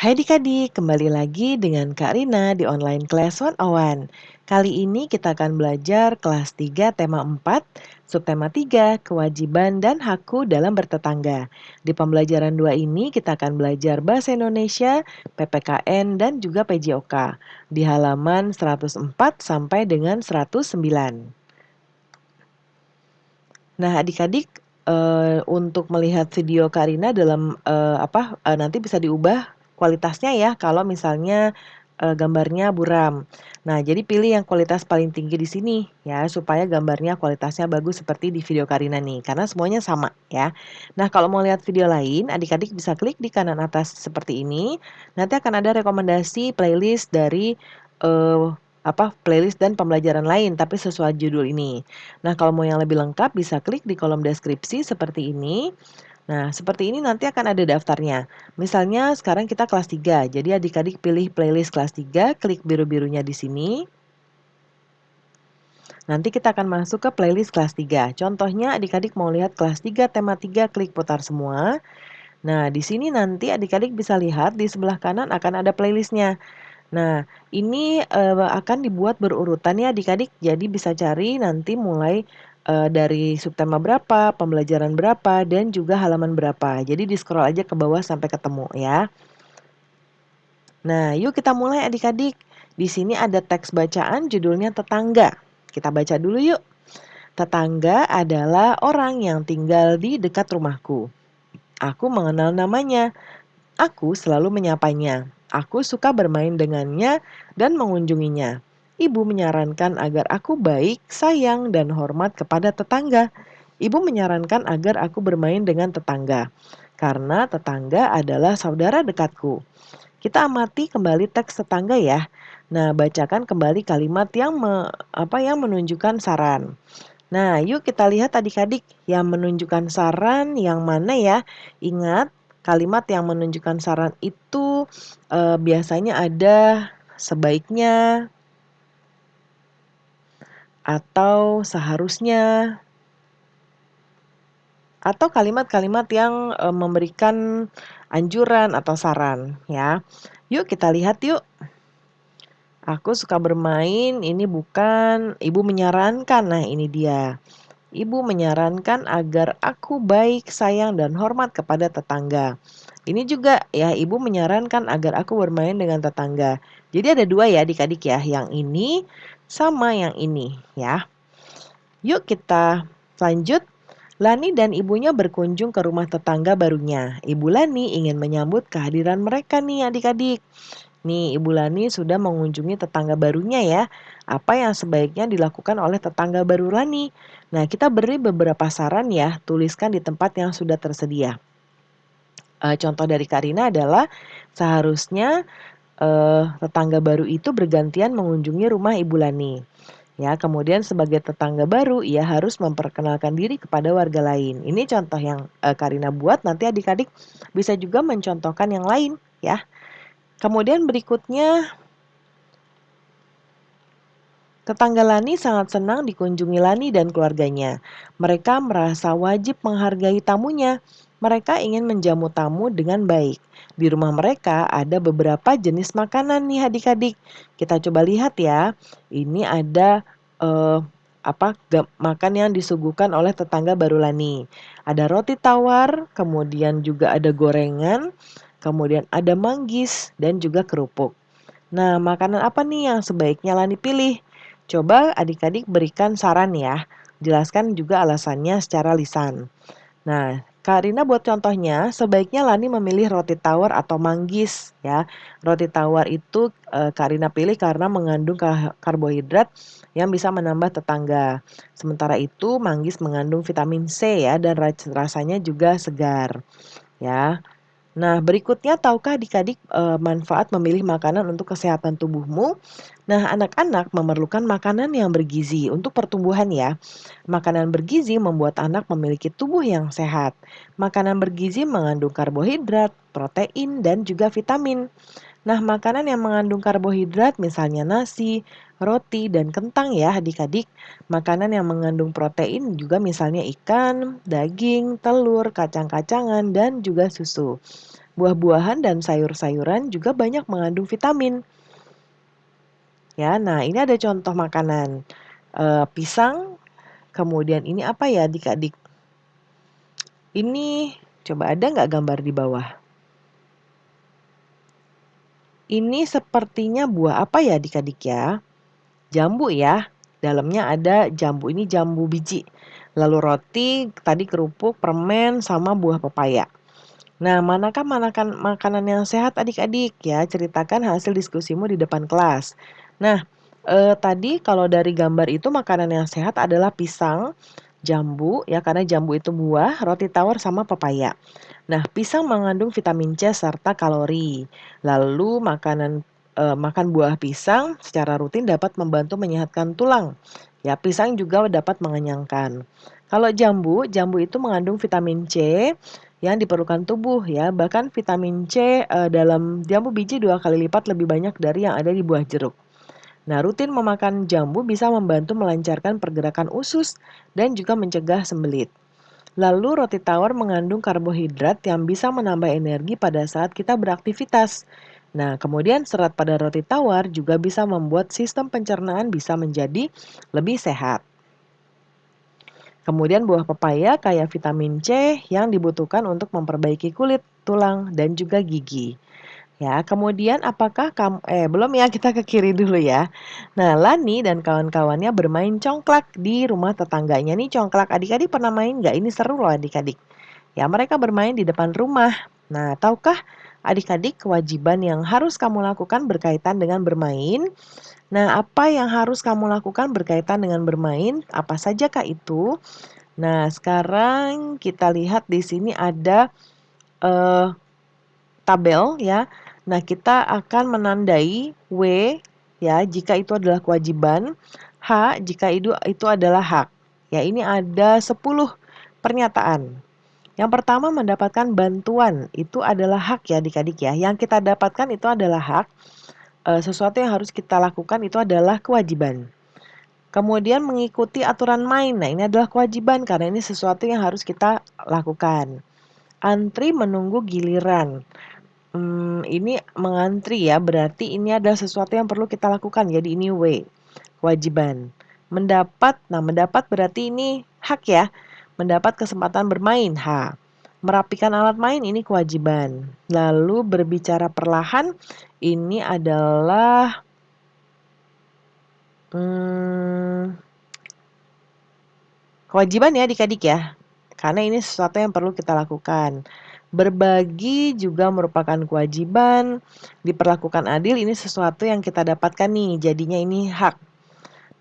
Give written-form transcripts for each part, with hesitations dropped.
Hai adik-adik, kembali lagi dengan Kak Rina di online class 101. Kali ini kita akan belajar kelas 3 tema 4, subtema 3, kewajiban dan hakku dalam bertetangga. Di pembelajaran 2 ini kita akan belajar bahasa Indonesia, PPKN dan juga PJOK di halaman 104 sampai dengan 109. Nah, adik-adik, untuk melihat video Karina dalam, nanti bisa diubah kualitasnya ya kalau misalnya, gambarnya buram. Nah, jadi pilih yang kualitas paling tinggi di sini ya, supaya gambarnya kualitasnya bagus seperti di video Karina nih, karena semuanya sama ya. Nah, kalau mau lihat video lain, adik-adik bisa klik di kanan atas seperti ini, nanti akan ada rekomendasi playlist dari, eee, playlist dan pembelajaran lain, tapi sesuai judul ini. Nah, kalau mau yang lebih lengkap bisa klik di kolom deskripsi seperti ini. Nah, seperti ini nanti akan ada daftarnya. Misalnya sekarang kita kelas 3, jadi adik-adik pilih playlist kelas 3, klik biru-birunya di sini. Nanti kita akan masuk ke playlist kelas 3. Contohnya adik-adik mau lihat kelas 3 tema 3, klik putar semua. Nah, di sini nanti adik-adik bisa lihat di sebelah kanan akan ada playlistnya. Nah, ini, akan dibuat berurutan ya adik-adik, jadi bisa cari nanti mulai, dari subtema berapa, pembelajaran berapa, dan juga halaman berapa. Jadi di-scroll aja ke bawah sampai ketemu ya. Nah, yuk kita mulai adik-adik. Di sini ada teks bacaan judulnya tetangga. Kita baca dulu yuk. Tetangga adalah orang yang tinggal di dekat rumahku. Aku mengenal namanya. Aku selalu menyapanya. Aku suka bermain dengannya dan mengunjunginya. Ibu menyarankan agar aku baik, sayang, dan hormat kepada tetangga. Ibu menyarankan agar aku bermain dengan tetangga, karena tetangga adalah saudara dekatku. Kita amati kembali teks tetangga ya. Nah, bacakan kembali kalimat yang menunjukkan saran. Nah, yuk kita lihat adik-adik yang menunjukkan saran yang mana ya. Ingat, kalimat yang menunjukkan saran itu biasanya ada sebaiknya atau seharusnya atau kalimat-kalimat yang memberikan anjuran atau saran ya. Yuk kita lihat yuk. Aku suka bermain, ini bukan ibu menyarankan. Nah, ini dia. Ibu menyarankan agar aku baik, sayang, dan hormat kepada tetangga. Ini juga ya, ibu menyarankan agar aku bermain dengan tetangga. Jadi ada dua ya adik-adik ya, yang ini sama yang ini ya. Yuk kita lanjut. Lani dan ibunya berkunjung ke rumah tetangga barunya. Ibu Lani ingin menyambut kehadiran mereka nih adik-adik. Nih, Ibu Lani sudah mengunjungi tetangga barunya ya. Apa yang sebaiknya dilakukan oleh tetangga baru Lani? Nah, kita beri beberapa saran ya, tuliskan di tempat yang sudah tersedia. Contoh dari Karina adalah seharusnya tetangga baru itu bergantian mengunjungi rumah Ibu Lani. Ya, kemudian sebagai tetangga baru, ia harus memperkenalkan diri kepada warga lain. Ini contoh yang Karina buat, nanti adik-adik bisa juga mencontohkan yang lain ya. Kemudian berikutnya, tetangga Lani sangat senang dikunjungi Lani dan keluarganya. Mereka merasa wajib menghargai tamunya. Mereka ingin menjamu tamu dengan baik. Di rumah mereka ada beberapa jenis makanan nih adik-adik. Kita coba lihat ya. Ini ada makan yang disuguhkan oleh tetangga baru Lani. Ada roti tawar, kemudian juga ada gorengan, kemudian ada manggis dan juga kerupuk. Nah, makanan apa nih yang sebaiknya Lani pilih? Coba adik-adik berikan saran ya. Jelaskan juga alasannya secara lisan. Nah, Kak Rina buat contohnya, sebaiknya Lani memilih roti tawar atau manggis ya. Roti tawar itu Kak Rina pilih karena mengandung karbohidrat yang bisa menambah tetangga. Sementara itu manggis mengandung vitamin C ya dan rasanya juga segar ya. Nah, berikutnya tahukah adik-adik manfaat memilih makanan untuk kesehatan tubuhmu? Nah, anak-anak memerlukan makanan yang bergizi untuk pertumbuhan ya. Makanan bergizi membuat anak memiliki tubuh yang sehat. Makanan bergizi mengandung karbohidrat, protein, dan juga vitamin. Nah, makanan yang mengandung karbohidrat misalnya nasi, roti, dan kentang ya adik-adik. Makanan yang mengandung protein juga misalnya ikan, daging, telur, kacang-kacangan, dan juga susu. Buah-buahan dan sayur-sayuran juga banyak mengandung vitamin. Ya, nah ini ada contoh makanan. Pisang, kemudian ini apa ya adik-adik? Ini coba ada nggak gambar di bawah? Ini sepertinya buah apa ya adik-adik ya? Jambu ya, dalamnya ada jambu, ini jambu biji. Lalu roti, tadi kerupuk, permen, sama buah pepaya. Nah, manakah makanan yang sehat adik-adik ya? Ceritakan hasil diskusimu di depan kelas. Nah, tadi kalau dari gambar itu makanan yang sehat adalah pisang, jambu ya karena jambu itu buah, roti tawar sama pepaya. Nah, pisang mengandung vitamin C serta kalori. Lalu makan buah pisang secara rutin dapat membantu menyehatkan tulang. Ya, pisang juga dapat mengenyangkan. Kalau jambu, jambu itu mengandung vitamin C yang diperlukan tubuh ya. Bahkan vitamin C dalam jambu biji 2 kali lipat lebih banyak dari yang ada di buah jeruk. Nah, rutin memakan jambu bisa membantu melancarkan pergerakan usus dan juga mencegah sembelit. Lalu roti tawar mengandung karbohidrat yang bisa menambah energi pada saat kita beraktivitas. Nah, kemudian serat pada roti tawar juga bisa membuat sistem pencernaan bisa menjadi lebih sehat. Kemudian buah pepaya kaya vitamin C yang dibutuhkan untuk memperbaiki kulit, tulang, dan juga gigi. Ya, kemudian apakah kamu belum ya, kita ke kiri dulu ya. Nah, Lani dan kawan-kawannya bermain congklak di rumah tetangganya nih congklak. Adik-adik pernah main nggak? Ini seru loh adik-adik. Ya, mereka bermain di depan rumah. Nah, tahukah adik-adik kewajiban yang harus kamu lakukan berkaitan dengan bermain? Nah, apa yang harus kamu lakukan berkaitan dengan bermain? Apa saja kak itu? Nah, sekarang kita lihat di sini ada eh, tabel ya. Nah, kita akan menandai W ya jika itu adalah kewajiban, H jika itu adalah hak. Ya, ini ada 10 pernyataan. Yang pertama mendapatkan bantuan itu adalah hak ya adik-adik ya. Yang kita dapatkan itu adalah hak. Sesuatu yang harus kita lakukan itu adalah kewajiban. Kemudian mengikuti aturan main. Nah, ini adalah kewajiban karena ini sesuatu yang harus kita lakukan. Antri menunggu giliran. Ini mengantri ya, berarti ini adalah sesuatu yang perlu kita lakukan. Jadi ini W, kewajiban. Mendapat berarti ini hak ya. Mendapat kesempatan bermain, H. Merapikan alat main ini kewajiban. Lalu berbicara perlahan ini adalah hmm, kewajiban ya adik-adik ya. Karena ini sesuatu yang perlu kita lakukan. Berbagi juga merupakan kewajiban, diperlakukan adil ini sesuatu yang kita dapatkan nih, jadinya ini hak.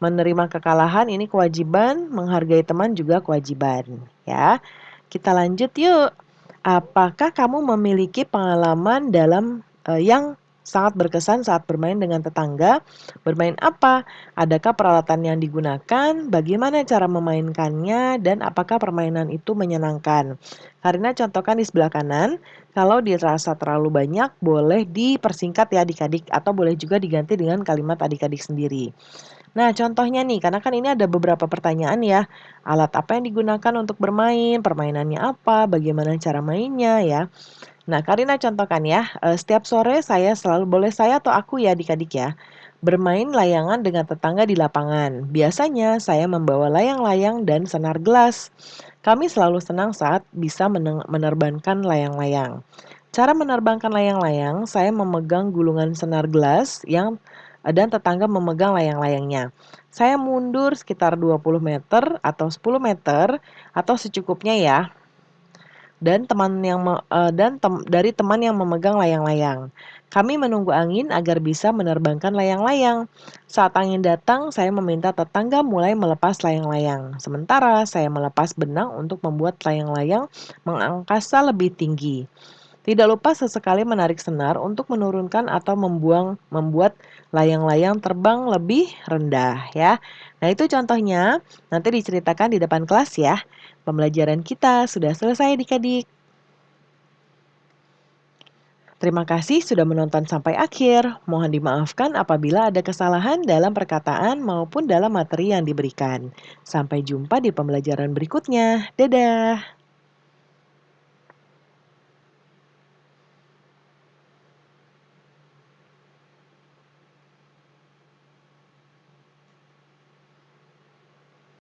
Menerima kekalahan ini kewajiban, menghargai teman juga kewajiban, ya. Kita lanjut yuk. Apakah kamu memiliki pengalaman yang sangat berkesan saat bermain dengan tetangga? Bermain apa? Adakah peralatan yang digunakan? Bagaimana cara memainkannya? Dan apakah permainan itu menyenangkan? Karena contohkan di sebelah kanan, kalau dirasa terlalu banyak boleh dipersingkat ya adik-adik atau boleh juga diganti dengan kalimat adik-adik sendiri. Nah, contohnya nih, karena kan ini ada beberapa pertanyaan ya. Alat apa yang digunakan untuk bermain, permainannya apa, bagaimana cara mainnya ya. Nah, Karina contohkan ya, setiap sore saya atau aku ya adik-adik ya, bermain layangan dengan tetangga di lapangan. Biasanya saya membawa layang-layang dan senar gelas. Kami selalu senang saat bisa menerbangkan layang-layang. Cara menerbangkan layang-layang, saya memegang gulungan senar gelas dan tetangga memegang layang-layangnya. Saya mundur sekitar 20 meter atau 10 meter atau secukupnya ya dari teman yang memegang layang-layang. Kami menunggu angin agar bisa menerbangkan layang-layang. Saat angin datang, saya meminta tetangga mulai melepas layang-layang. Sementara saya melepas benang untuk membuat layang-layang mengangkasa lebih tinggi. Tidak lupa sesekali menarik senar untuk menurunkan atau membuat layang-layang terbang lebih rendah ya. Nah, itu contohnya. Nanti diceritakan di depan kelas ya. Pembelajaran kita sudah selesai adik-adik. Terima kasih sudah menonton sampai akhir. Mohon dimaafkan apabila ada kesalahan dalam perkataan maupun dalam materi yang diberikan. Sampai jumpa di pembelajaran berikutnya. Dadah.